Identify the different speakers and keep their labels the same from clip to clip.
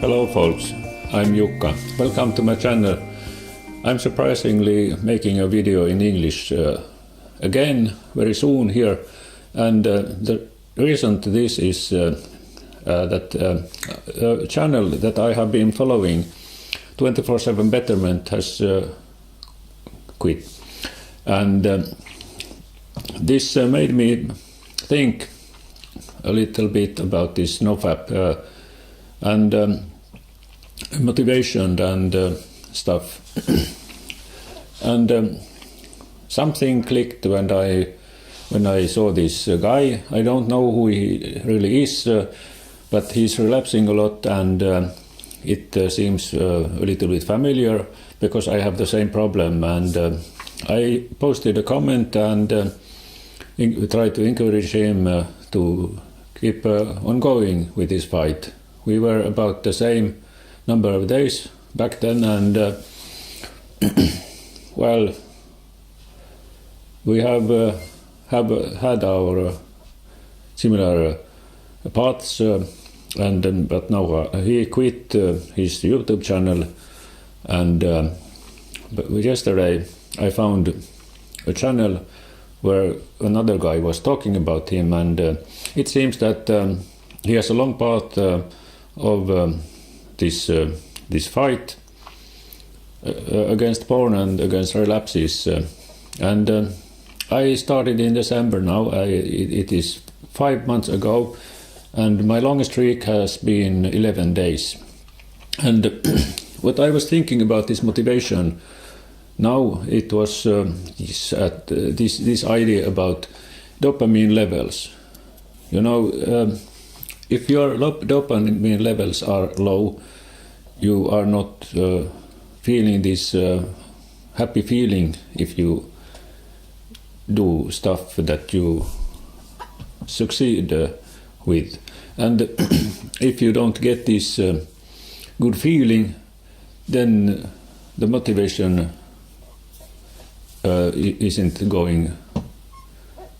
Speaker 1: Hello folks, I'm Jukka. Welcome to my channel. I'm surprisingly making a video in English again very soon here, and the reason to this is that a channel that I have been following, 24/7 Betterment, has quit, and this made me think a little bit about this NoFap and motivation and stuff. And something clicked when I saw this guy. I don't know who he really is, but he's relapsing a lot, and it seems a little bit familiar because I have the same problem. And I posted a comment and tried to encourage him to keep on going with his fight. We were about the same number of days back then, and well, we have had our similar paths, but now he quit his YouTube channel, and but yesterday I found a channel where another guy was talking about him, and it seems that he has a long path of this fight against porn and against relapses, and I started in December now. It is 5 months ago, and my longest streak has been 11 days. And what I was thinking about this motivation now, it was this idea about dopamine levels. You know, if your dopamine levels are low, you are not feeling this happy feeling if you do stuff that you succeed with. And if you don't get this good feeling, then the motivation isn't going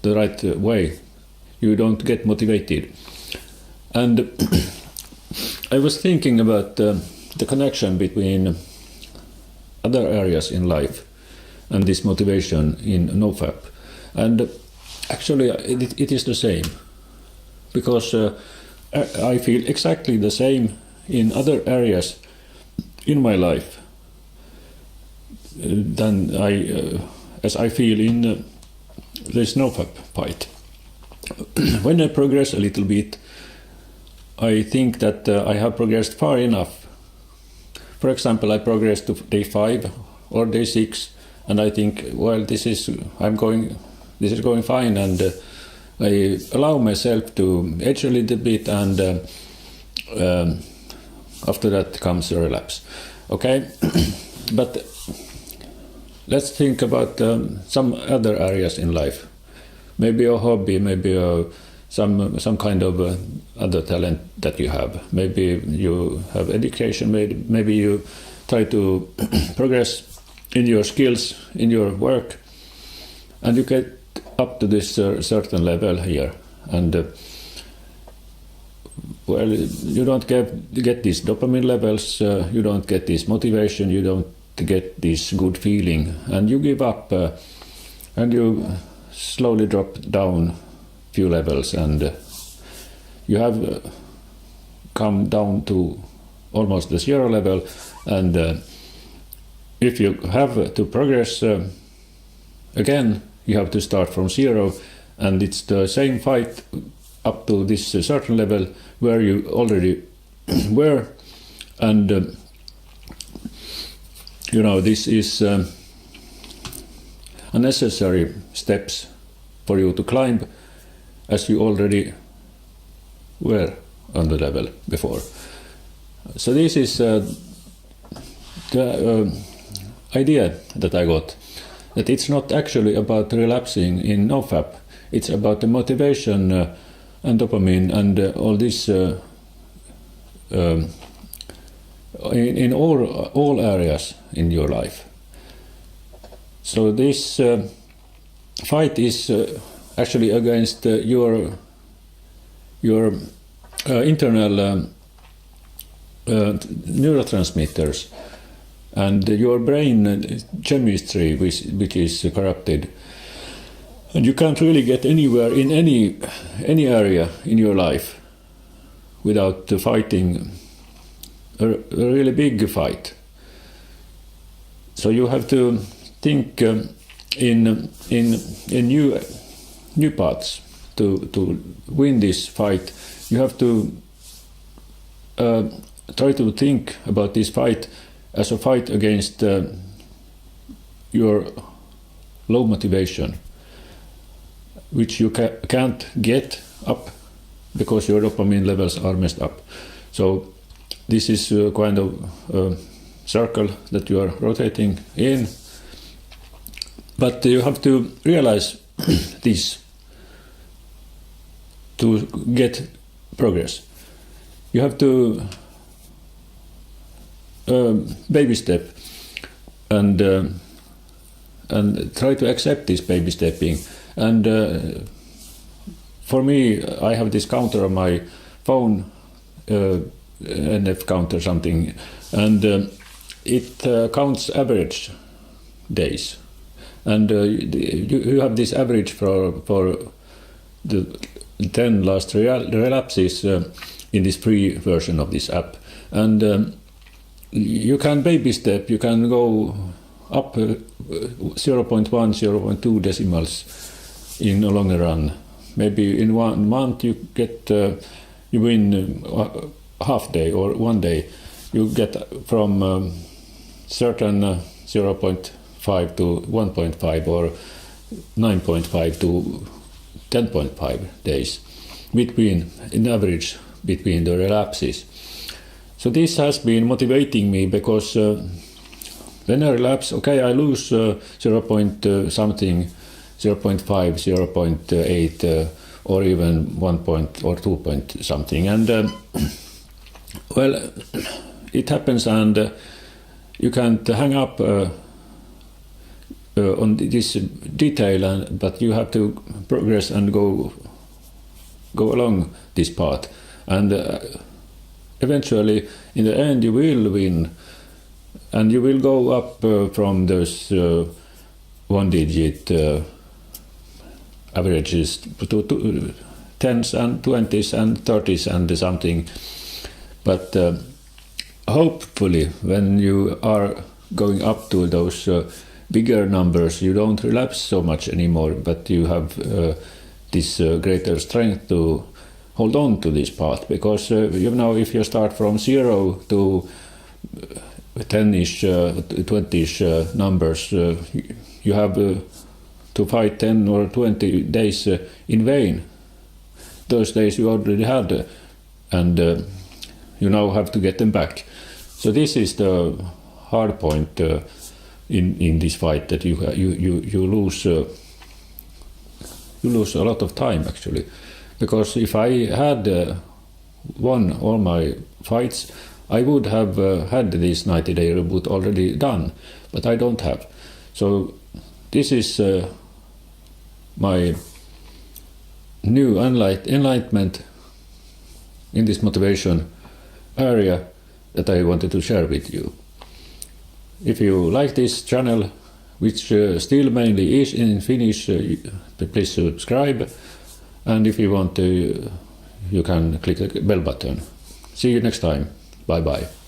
Speaker 1: the right way. You don't get motivated. And I was thinking about the connection between other areas in life and this motivation in NoFap. And actually it is the same, because I feel exactly the same in other areas in my life than as I feel in this NoFap fight. When I progress a little bit, I think that I have progressed far enough. For example, I progressed to day 5 or day 6, and I think, well, this is going fine, and I allow myself to edge a little bit, and after that comes a relapse. Okay, but let's think about some other areas in life. Maybe a hobby, maybe some kind of other talent that you have. Maybe you have education, maybe you try to progress in your skills, in your work, and you get up to this certain level here, and well, you don't get these dopamine levels, you don't get this motivation, you don't get this good feeling, and you give up, and you slowly drop down few levels, and you have come down to almost the 0 level. And if you have to progress again, you have to start from 0, and it's the same fight up to this certain level where you already were. And you know, this is unnecessary steps for you to climb, as you already were on the level before. So this is the idea that I got, that it's not actually about relapsing in NoFap, it's about the motivation and dopamine and all this in all areas in your life. So this fight is actually against your internal neurotransmitters and your brain chemistry, which is corrupted. And you can't really get anywhere in any area in your life without fighting a really big fight. So you have to think in new paths to win this fight. You have to try to think about this fight as a fight against your low motivation, which you can't get up because your dopamine levels are messed up. So this is a kind of circle that you are rotating in. But you have to realize this to get progress. You have to baby step and try to accept this baby stepping. And for me, I have this counter on my phone, NF counter something, and it counts average days. And you have this average for the 10 last relapses in this free version of this app. And you can baby step, you can go up 0.1, 0.2 decimals in a longer run. Maybe in 1 month you get you win half day or 1 day. You get from certain 0.5 to 1.5 or 9.5 to 10.5 days between, in average, between the relapses. So this has been motivating me because when I relapse, okay, I lose 0. Something, 0.5, 0.8, or even 1 point or 2 point something. And well, it happens, and you can't hang up on this detail, but you have to progress and go along this path. And eventually, in the end, you will win, and you will go up from those 1-digit averages to 10s and 20s and 30s and something. But hopefully, when you are going up to those bigger numbers, you don't relapse so much anymore, but you have this greater strength to hold on to this path, because if you start from 0 to 10-ish, 20-ish numbers, you have to fight 10 or 20 days in vain. Those days you already had, and you now have to get them back. So this is the hard point in this fight, that you lose a lot of time actually. Because if I had won all my fights, I would have had this 90-day reboot already done, but I don't have. So this is my new enlightenment in this motivation area that I wanted to share with you. If you like this channel, which still mainly is in Finnish, please subscribe. And if you want to, you can click the bell button. See you next time. Bye bye.